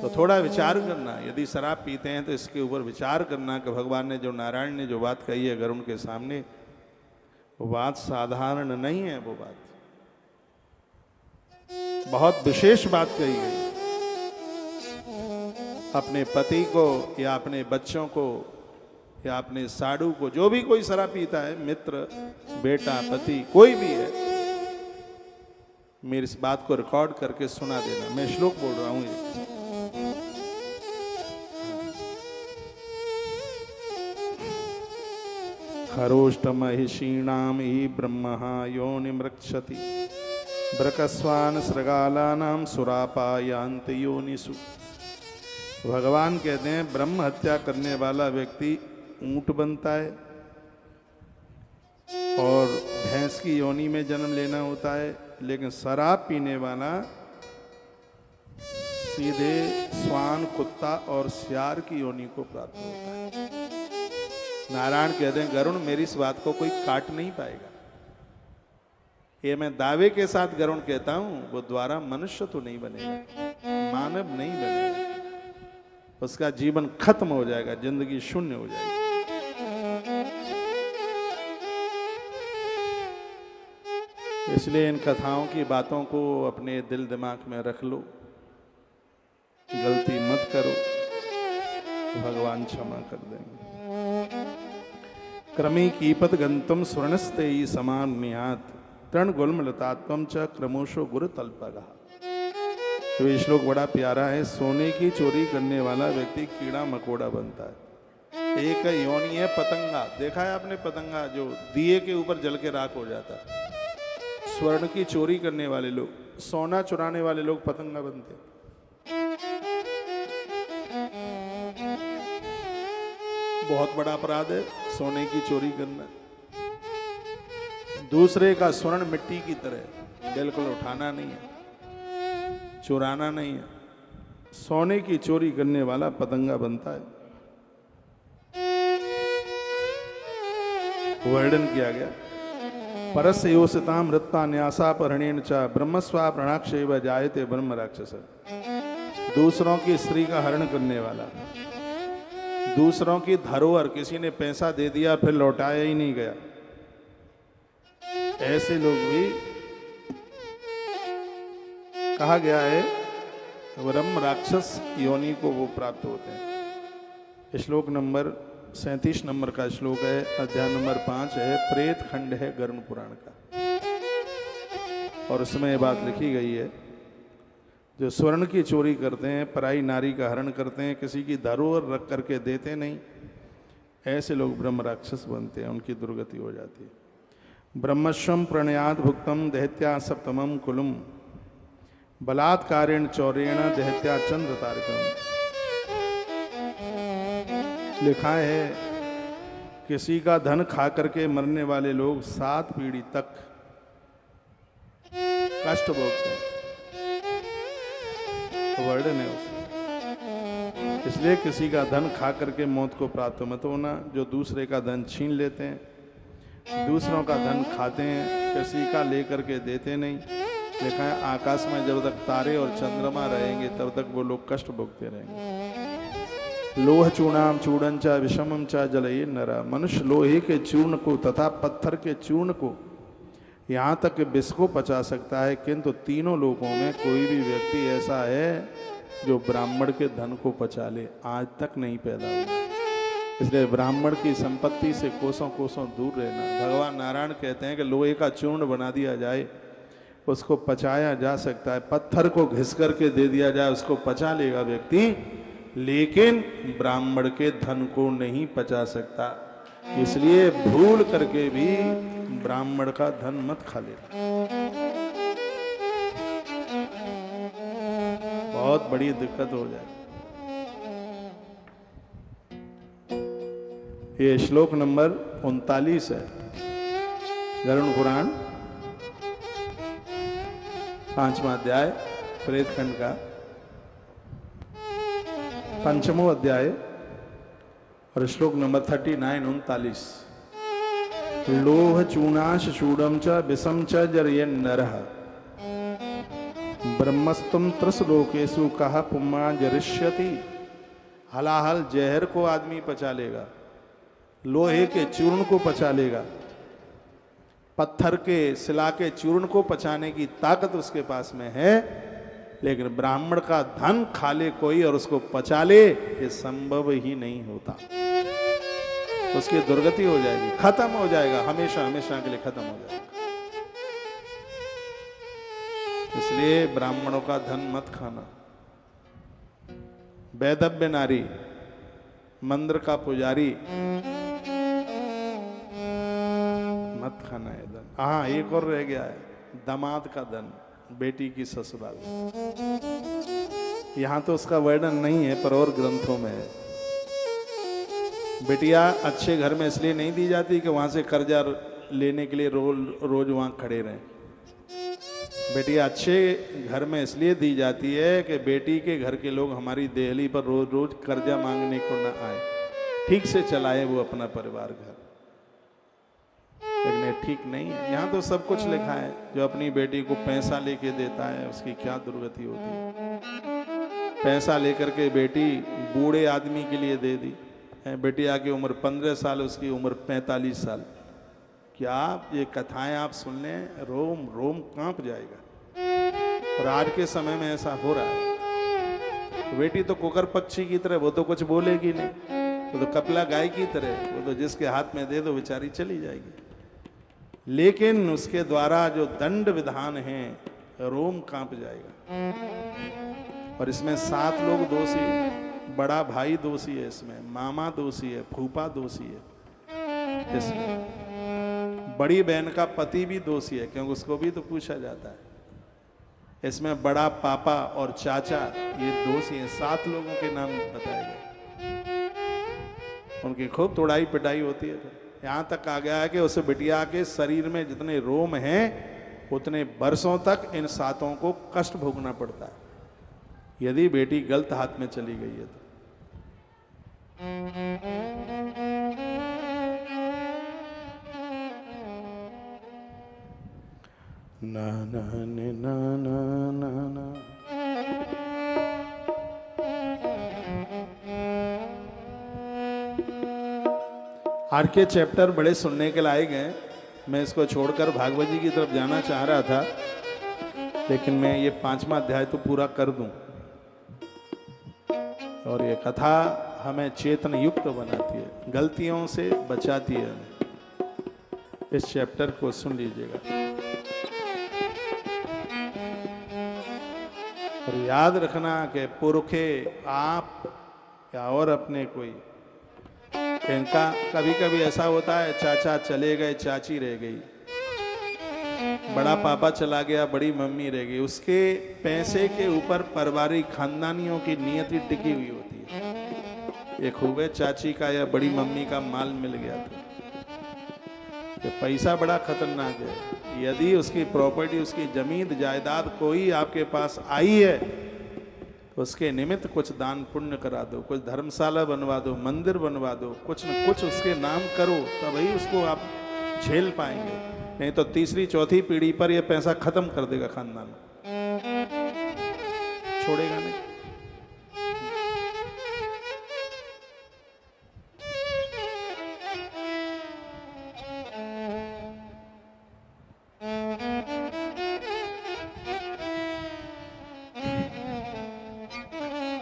तो थोड़ा विचार करना, यदि शराब पीते हैं तो इसके ऊपर विचार करना कि भगवान ने जो, नारायण ने जो बात कही है गरुड़ के सामने, वो बात साधारण नहीं है, वो बात बहुत विशेष बात कही गई। अपने पति को या अपने बच्चों को या अपने साधु को, जो भी कोई शराब पीता है, मित्र, बेटा, पति, कोई भी है, मेरी इस बात को रिकॉर्ड करके सुना देना। मैं श्लोक बोल रहा हूं ये। खरोष्टमहिषीणाम ही ब्रह्महा योनिमृक्षति ब्रकस्वान सृगालानाम सुरापायांत योनिषु। भगवान कहते हैं ब्रह्म हत्या करने वाला व्यक्ति ऊंट बनता है और भैंस की योनि में जन्म लेना होता है, लेकिन शराब पीने वाला सीधे स्वान, कुत्ता और सियार की योनि को प्राप्त होता है। नारायण कहते हैं गरुड़ मेरी इस बात को कोई काट नहीं पाएगा। ये मैं दावे के साथ गरुड़ कहता हूं, वो द्वारा मनुष्य तो नहीं बनेगा, मानव नहीं बनेगा, उसका जीवन खत्म हो जाएगा, जिंदगी शून्य हो जाएगी। इसलिए इन कथाओं की बातों को अपने दिल दिमाग में रख लो, गलती मत करो, भगवान क्षमा कर देंगे। क्रमी कीपत गंतम स्वर्णस्ते ही समान निहात तृण गुल्मलतात्वम च क्रमोशो गुरु तल्पगा। तो ये श्लोक बड़ा प्यारा है। सोने की चोरी करने वाला व्यक्ति कीड़ा मकोड़ा बनता है। एक योनि है पतंगा, देखा है आपने पतंगा जो दिए के ऊपर जल के राख हो जाता है। स्वर्ण की चोरी करने वाले लोग, सोना चुराने वाले लोग पतंगा बनते। बहुत बड़ा अपराध है सोने की चोरी करना। दूसरे का स्वर्ण मिट्टी की तरह, बिल्कुल उठाना नहीं है, चुराना नहीं है। सोने की चोरी करने वाला पतंगा बनता है। वर्णन किया गया परस्य योसिताम रत्ता न्यासा परहणेन च ब्रह्मस्वा प्रणाक्षेव जायते ब्रह्म राक्षस। दूसरों की स्त्री का हरण करने वाला, दूसरों की धरोहर, किसी ने पैसा दे दिया फिर लौटाया ही नहीं गया, ऐसे लोग भी कहा गया है ब्रह्म राक्षस योनि को वो प्राप्त होते हैं। श्लोक नंबर 37 नंबर का श्लोक है, अध्याय नंबर 5 है, प्रेत खंड है गरुड़ पुराण का। और उसमें ये बात लिखी गई है, जो स्वर्ण की चोरी करते हैं, पराई नारी का हरण करते हैं, किसी की धरोहर रख करके देते नहीं, ऐसे लोग ब्रह्म राक्षस बनते हैं, उनकी दुर्गति हो जाती है। ब्रह्मस्वम प्रणयाद भुक्तम दहत्या सप्तमम कुलुम बलात्कारेण चौरेण दहत्या चंद्र तारकम। लिखा है किसी का धन खा करके मरने वाले लोग 7 पीढ़ी तक कष्ट भोगते हैं। वर्णन है उसमें। इसलिए किसी का धन खा करके मौत को प्राप्त मत होना। जो दूसरे का धन छीन लेते हैं, दूसरों का धन खाते हैं, किसी का लेकर के देते नहीं। लिखा है आकाश में जब तक तारे और चंद्रमा रहेंगे तब तक वो लोग कष्ट भोगते रहेंगे। लोह चूर्णाम चूड़न चा विषमम चा जलये नरा। मनुष्य लोहे के चूर्ण को तथा पत्थर के चूर्ण को, यहाँ तक कि विष को पचा सकता है, किंतु तीनों लोकों में कोई भी व्यक्ति ऐसा है जो ब्राह्मण के धन को पचा ले, आज तक नहीं पैदा हुआ। इसलिए ब्राह्मण की संपत्ति से कोसों कोसों दूर रहना। भगवान नारायण कहते हैं कि लोहे का चूर्ण बना दिया जाए, उसको पचाया जा सकता है। पत्थर को घिस करके दे दिया जाए, उसको पचा लेगा व्यक्ति, लेकिन ब्राह्मण के धन को नहीं पचा सकता। इसलिए भूल करके भी ब्राह्मण का धन मत खा लेना, बहुत बड़ी दिक्कत हो जाए। ये श्लोक नंबर 39 है गरुड़ पुराण 5वां अध्याय प्रेत खंड का 5वां अध्याय और श्लोक नंबर 39 लोह चूनाश चूडम च विषम च जरयन् नरः ब्रह्मस्तम त्रस लोकेशु कहा पुम्मा जरिष्यति। हलाहल जहर को आदमी पचा लेगा, लोहे के चूर्ण को पचा लेगा, पत्थर के शिला के चूर्ण को पचाने की ताकत उसके पास में है, लेकिन ब्राह्मण का धन खा ले कोई और उसको पचा ले, ये संभव ही नहीं होता। उसकी दुर्गति हो जाएगी, खत्म हो जाएगा, हमेशा हमेशा के लिए खत्म हो जाएगा। इसलिए ब्राह्मणों का धन मत खाना। वैदव्य नारी, मंदिर का पुजारी, मत खाना है धन। हाँ, एक और रह गया है, दामाद का धन, बेटी की ससुराल। यहां तो उसका वर्णन नहीं है पर और ग्रंथों में है। बेटियां अच्छे घर में इसलिए नहीं दी जाती कि वहां से कर्जा लेने के लिए रोज वहां खड़े रहें। बेटियां अच्छे घर में इसलिए दी जाती है कि बेटी के घर के लोग हमारी देहली पर रोज रोज कर्जा मांगने को ना आए, ठीक से चलाए वो अपना परिवार घर। लेकिन ये ठीक नहीं है। यहाँ तो सब कुछ लिखा है, जो अपनी बेटी को पैसा लेके देता है उसकी क्या दुर्गति होती है। पैसा लेकर के बेटी बूढ़े आदमी के लिए दे दी, बेटिया की उम्र 15 साल, उसकी उम्र 45 साल। क्या ये कथाएं आप सुन लें, रोम रोम कांप जाएगा। और आज के समय में ऐसा हो रहा है। बेटी तो कुकर पक्षी की तरह, वो तो कुछ बोलेगी नहीं, वो तो कपिला गाय की तरह, वो तो जिसके हाथ में दे दो बेचारी चली जाएगी। लेकिन उसके द्वारा जो दंड विधान है, रोम कांप जाएगा। और इसमें 7 लोग दोषी हैं। बड़ा भाई दोषी है इसमें, मामा दोषी है, फूफा दोषी है इसमें, बड़ी बहन का पति भी दोषी है क्योंकि उसको भी तो पूछा जाता है। इसमें बड़ा पापा और चाचा ये दोषी हैं। 7 लोगों के नाम बताए गए, उनकी खूब तोड़ाई पिटाई होती है। यहाँ तक आ गया है कि उस बिटिया के शरीर में जितने रोम हैं उतने वर्षों तक इन 7 को कष्ट भोगना पड़ता है यदि बेटी गलत हाथ में चली गई है तो। ना ना ना ना ना ना आज के चैप्टर बड़े सुनने के लायक हैं। मैं इसको छोड़कर भागवत जी की तरफ जाना चाह रहा था, लेकिन मैं ये 5वां अध्याय तो पूरा कर दूं। और ये कथा हमें चेतन युक्त बनाती है, गलतियों से बचाती है हमें। इस चैप्टर को सुन लीजिएगा और याद रखना कि पुरखे आप या और अपने कोई, इनका कभी कभी ऐसा होता है, चाचा चले गए, चाची रह गई, बड़ा पापा चला गया, बड़ी मम्मी रह गई, उसके पैसे के ऊपर पारिवारिक खानदानियों की नियति टिकी हुई होती है। ये खूब है, चाची का या बड़ी मम्मी का माल मिल गया तो ये पैसा बड़ा खतरनाक है। यदि उसकी प्रॉपर्टी, उसकी जमीन जायदाद कोई आपके पास आई है तो उसके निमित्त कुछ दान पुण्य करा दो, कुछ धर्मशाला बनवा दो, मंदिर बनवा दो, कुछ न कुछ उसके नाम करो, तभी उसको आप झेल पाएंगे। नहीं तो तीसरी चौथी पीढ़ी पर यह पैसा खत्म कर देगा, खानदान छोड़ेगा नहीं।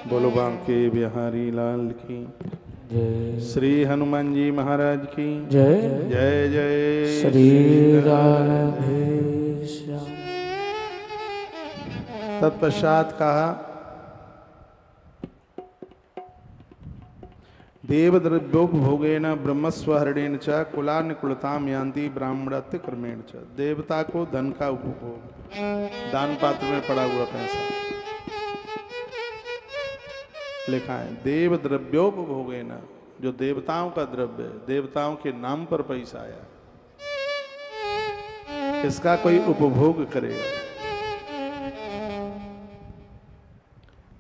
बोलो बांके बिहारी लाल की जय। श्री हनुमान जी महाराज की जय। जय जय श्री राधे श्याम। तत्पश्चात कहा, देवद्रव्योपभोगेन ब्रह्मस्वहरणेन च कुलान कुलताम यान्ति ब्राह्मणत्व क्रमेण च। देवता को धन का उपभोग, दान पात्र में पड़ा हुआ पैसा लिखा है। देवद्रव्योपभोगेन, जो देवताओं का द्रव्य है, देवताओं के नाम पर पैसा आया, इसका कोई उपभोग करेगा।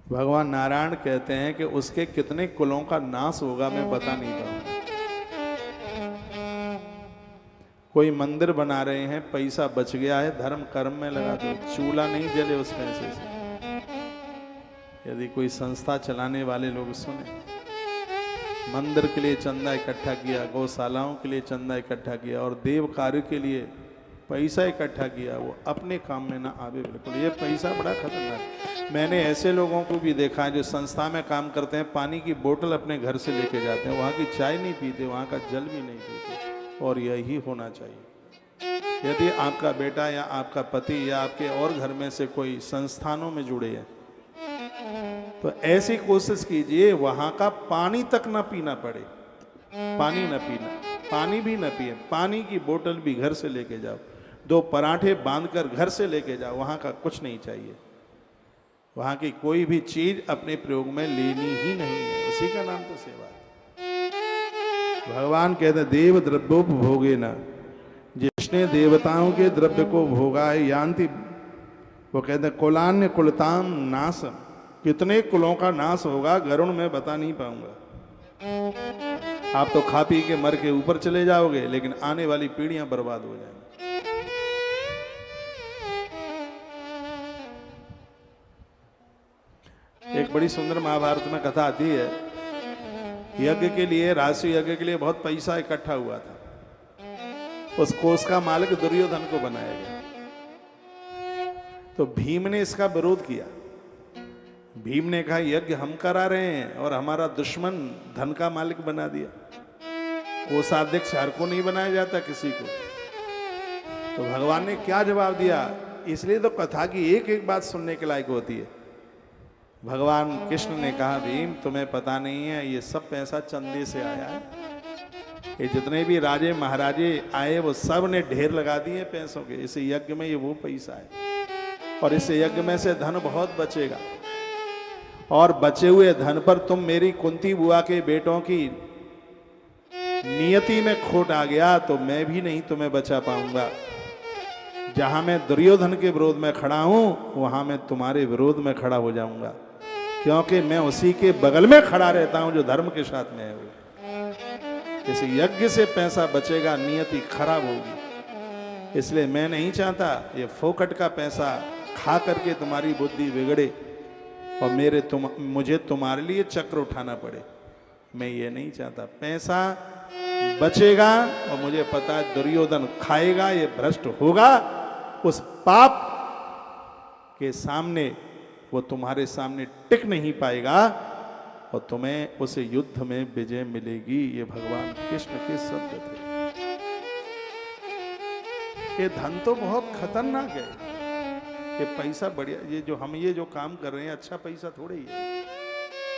भगवान नारायण कहते हैं कि उसके कितने कुलों का नाश होगा मैं बता नहीं पाऊंगा। कोई मंदिर बना रहे हैं, पैसा बच गया है, धर्म कर्म में लगा दो, चूल्हा नहीं जले उस पैसे से। यदि कोई संस्था चलाने वाले लोग सुने, मंदिर के लिए चंदा इकट्ठा किया, गौशालाओं के लिए चंदा इकट्ठा किया और देव कार्य के लिए पैसा इकट्ठा किया, वो अपने काम में ना आवे बिल्कुल। ये पैसा बड़ा खतरनाक। मैंने ऐसे लोगों को भी देखा है जो संस्था में काम करते हैं, पानी की बोतल अपने घर से लेके जाते हैं, वहाँ की चाय नहीं पीते, वहाँ का जल भी नहीं पीते। और यही होना चाहिए। यदि आपका बेटा या आपका पति या आपके और घर में से कोई संस्थानों में जुड़े हैं तो ऐसी कोशिश कीजिए वहाँ का पानी तक ना पीना पड़े। पानी ना पीना, पानी भी ना पिए, पानी की बोतल भी घर से लेके जाओ, 2 पराठे बांधकर घर से लेके जाओ, वहाँ का कुछ नहीं चाहिए। वहाँ की कोई भी चीज अपने प्रयोग में लेनी ही नहीं है, उसी का नाम तो सेवा है। भगवान कहते हैं देव द्रव्योपभोगे न, जिसने देवताओं के द्रव्य को भोगा है यान्ति, वो कहते हैं कुलान्य कुलताम नाशम, कितने कुलों का नाश होगा गरुण में बता नहीं पाऊंगा। आप तो खा पी के मर के ऊपर चले जाओगे, लेकिन आने वाली पीढ़ियां बर्बाद हो जाएंगी। एक बड़ी सुंदर महाभारत में कथा आती है, यज्ञ के लिए, राशि यज्ञ के लिए बहुत पैसा इकट्ठा हुआ था। उस कोष का मालिक दुर्योधन को बनाया गया। तो भीम ने इसका विरोध किया। भीम ने कहा यज्ञ हम करा रहे हैं और हमारा दुश्मन धन का मालिक बना दिया। कोषाध्यक्ष हर को नहीं बनाया जाता किसी को। तो भगवान ने क्या जवाब दिया? इसलिए तो कथा की एक एक बात सुनने के लायक होती है। भगवान कृष्ण ने कहा भीम तुम्हें पता नहीं है, ये सब पैसा चंदे से आया है। ये जितने भी राजे महाराजे आए वो सब ने ढेर लगा दिए पैसों के। इस यज्ञ में ये वो पैसा है और इस यज्ञ में से धन बहुत बचेगा। और बचे हुए धन पर तुम मेरी कुंती बुआ के बेटों की नियति में खोट आ गया तो मैं भी नहीं तुम्हें बचा पाऊंगा। जहां मैं दुर्योधन के विरोध में खड़ा हूं वहां मैं तुम्हारे विरोध में खड़ा हो जाऊंगा, क्योंकि मैं उसी के बगल में खड़ा रहता हूं जो धर्म के साथ में है। वो इस यज्ञ से पैसा बचेगा, नियति खराब होगी। इसलिए मैं नहीं चाहता ये फोकट का पैसा खा करके तुम्हारी बुद्धि बिगड़े और मुझे तुम्हारे लिए चक्र उठाना पड़े। मैं ये नहीं चाहता। पैसा बचेगा और मुझे पता है दुर्योधन खाएगा, ये भ्रष्ट होगा, उस पाप के सामने वो तुम्हारे सामने टिक नहीं पाएगा और तुम्हें उस युद्ध में विजय मिलेगी। ये भगवान कृष्ण के शब्द थे। ये धन तो बहुत खतरनाक है। ये पैसा बढ़िया, ये जो काम कर रहे हैं अच्छा पैसा थोड़े ही है,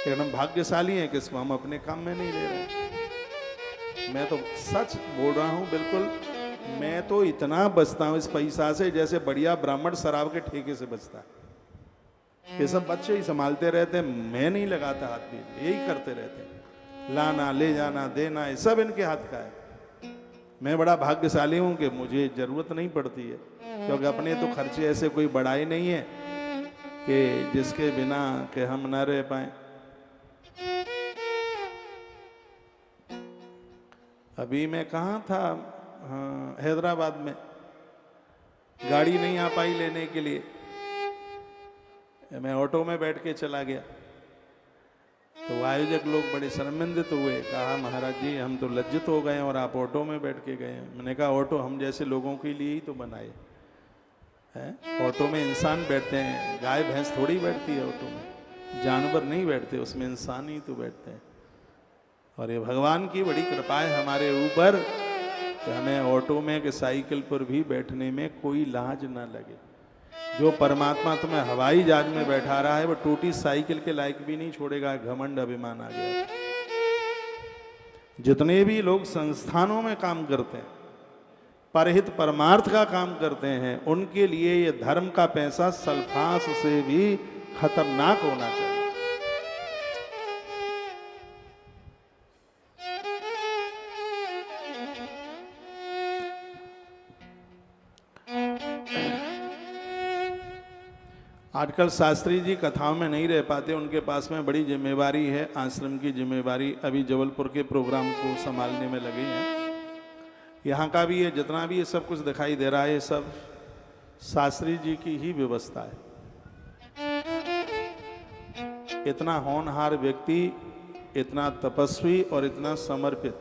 लेकिन हम भाग्यशाली हैं कि इसको हम अपने काम में नहीं ले रहे हैं। मैं तो सच बोल रहा हूं बिल्कुल। मैं तो इतना बचता हूं इस पैसा से जैसे बढ़िया ब्राह्मण शराब के ठेके से बचता है। ये सब बच्चे ही संभालते रहते हैं, मैं नहीं लगाता हाथ भी, यही करते रहते हैं। लाना ले जाना देना ये सब इनके हाथ का है। मैं बड़ा भाग्यशाली हूं कि मुझे जरूरत नहीं पड़ती है, क्योंकि अपने तो खर्चे ऐसे कोई बढ़ाए नहीं है कि जिसके बिना कि हम न रह पाए। अभी मैं कहाँ था, हाँ, हैदराबाद में। गाड़ी नहीं आ पाई लेने के लिए, मैं ऑटो में बैठ के चला गया। तो आयोजक लोग बड़े शर्मिंदित हुए, कहा महाराज जी हम तो लज्जित हो गए और आप ऑटो में बैठ के गए। मैंने कहा ऑटो हम जैसे लोगों के लिए ही तो बनाए हैं। ऑटो में इंसान बैठते हैं, गाय भैंस थोड़ी बैठती है ऑटो में, जानवर नहीं बैठते उसमें, इंसान ही तो बैठते हैं। और ये भगवान की बड़ी कृपा है हमारे ऊपर कि हमें ऑटो में कि साइकिल पर भी बैठने में कोई लाज ना लगे। जो परमात्मा तुम्हें हवाई जहाज में बैठा रहा है वो टूटी साइकिल के लायक भी नहीं छोड़ेगा। घमंड अभिमान आ गया। जितने भी लोग संस्थानों में काम करते हैं, परहित परमार्थ का काम करते हैं, उनके लिए ये धर्म का पैसा सल्फास से भी खतरनाक होना चाहिए। आजकल शास्त्री जी कथाओं में नहीं रह पाते, उनके पास में बड़ी जिम्मेवारी है, आश्रम की जिम्मेवारी। अभी जबलपुर के प्रोग्राम को संभालने में लगे हैं। यहाँ का भी ये जितना भी ये सब कुछ दिखाई दे रहा है, ये सब शास्त्री जी की ही व्यवस्था है। इतना होनहार व्यक्ति, इतना तपस्वी और इतना समर्पित।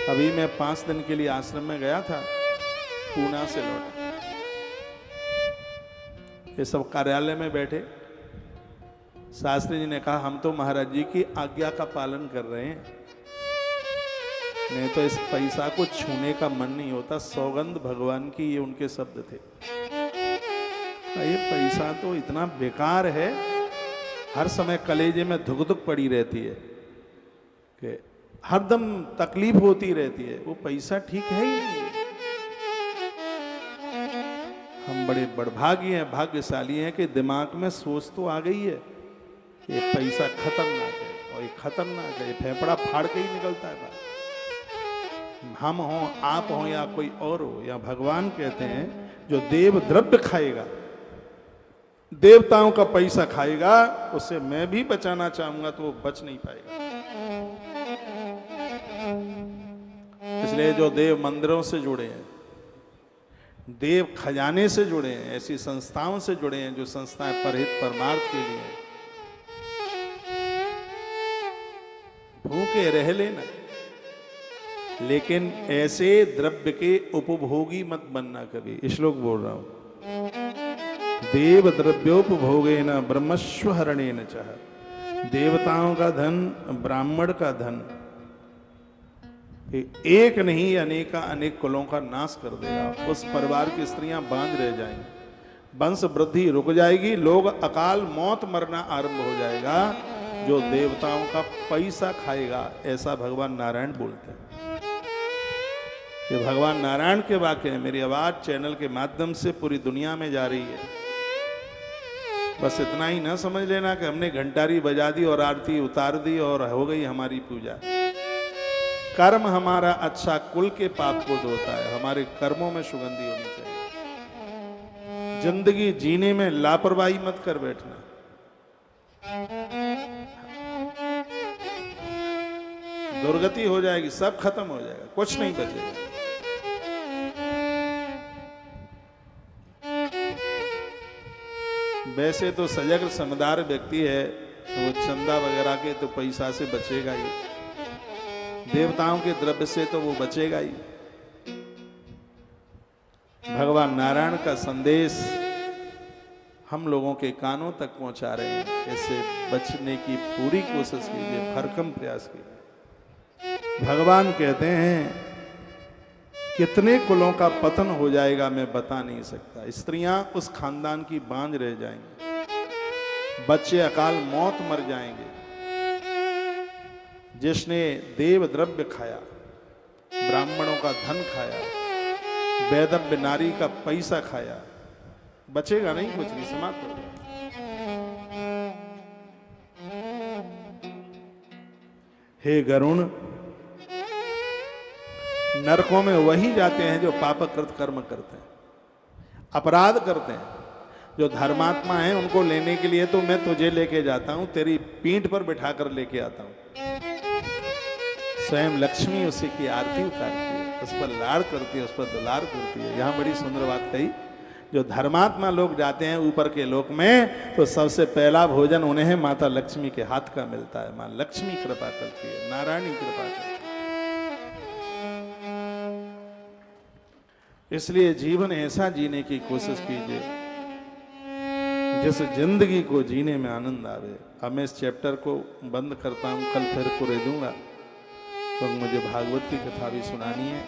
अभी मैं 5 दिन के लिए आश्रम में गया था, पूना से लौटा। ये सब कार्यालय में बैठे, शास्त्री जी ने कहा हम तो महाराज जी की आज्ञा का पालन कर रहे हैं, नहीं तो इस पैसा को छूने का मन नहीं होता। सौगंध भगवान की, ये उनके शब्द थे। ये पैसा तो इतना बेकार है, हर समय कलेजे में धुक धुक पड़ी रहती है कि हरदम तकलीफ होती रहती है। वो पैसा ठीक है ही नहीं। हम बड़े बड़भागी हैं, भाग्यशाली हैं कि दिमाग में सोच तो आ गई है, ये पैसा खतरनाक है और ये खतरनाक है, ये फेफड़ा फाड़ के ही निकलता है बात। हम हों, आप हों या कोई और हो, या भगवान कहते हैं जो देव द्रव्य खाएगा, देवताओं का पैसा खाएगा, उससे मैं भी बचाना चाहूंगा तो वो बच नहीं पाएगा। इसलिए जो देव मंदिरों से जुड़े हैं, देव खजाने से जुड़े हैं, ऐसी संस्थाओं से जुड़े हैं जो संस्थाएं परहित परमार्थ के लिए हैं, भूखे रह लेना, लेकिन ऐसे द्रव्य के उपभोगी मत बनना कभी। श्लोक बोल रहा हूं, देव द्रव्योपभोगेन ब्रह्मस्वहरणेन चह। देवताओं का धन, ब्राह्मण का धन एक नहीं अनेका अनेक कुलों का नाश कर देगा। उस परिवार की स्त्रियां बांझ रह जाएंगी, वंश वृद्धि रुक जाएगी, लोग अकाल मौत मरना आरंभ हो जाएगा जो देवताओं का पैसा खाएगा। ऐसा भगवान नारायण बोलते हैं। ये भगवान नारायण के वाक्य है। मेरी आवाज चैनल के माध्यम से पूरी दुनिया में जा रही है। बस इतना ही ना समझ लेना कि हमने घंटारी बजा दी और आरती उतार दी और हो गई हमारी पूजा। कर्म हमारा अच्छा कुल के पाप को धोता है। हमारे कर्मों में सुगंधी होनी चाहिए। जिंदगी जीने में लापरवाही मत कर बैठना। दुर्गति हो जाएगी, सब खत्म हो जाएगा, कुछ नहीं बचेगा। वैसे तो सजग समझदार व्यक्ति है, वो चंदा वगैरह के तो पैसा से बचेगा ही, देवताओं के द्रव्य से तो वो बचेगा ही। भगवान नारायण का संदेश हम लोगों के कानों तक पहुंचा रहे हैं। इससे बचने की पूरी कोशिश कीजिए, भरकम प्रयास कीजिए। भगवान कहते हैं कितने कुलों का पतन हो जाएगा मैं बता नहीं सकता। स्त्रियां उस खानदान की बांझ रह जाएंगी, बच्चे अकाल मौत मर जाएंगे। जिसने देव द्रव्य खाया, ब्राह्मणों का धन खाया, वैदव्य नारी का पैसा खाया, बचेगा नहीं, कुछ भी समाप्त हो गया। हे गरुण, नरकों में वही जाते हैं जो पापकृत कर्म करते हैं, अपराध करते हैं। जो धर्मात्मा हैं उनको लेने के लिए तो मैं तुझे लेके जाता हूं, तेरी पीठ पर बिठाकर लेके आता हूं। स्वयं लक्ष्मी उसी की आरती उतारती है, उस पर लाड़ करती है, उस पर दुलार करती है। यहाँ बड़ी सुंदर बात कही, जो धर्मात्मा लोग जाते हैं ऊपर के लोक में तो सबसे पहला भोजन उन्हें माता लक्ष्मी के हाथ का मिलता है। माँ लक्ष्मी कृपा करती है, नारायणी कृपा करती है। इसलिए जीवन ऐसा जीने की कोशिश कीजिए जिस जिंदगी को जीने में आनंद आवे। अब मैं इस चैप्टर को बंद करता हूँ, कल फिर पूरे दूंगा, तो मुझे भागवत की कथा भी सुनानी है।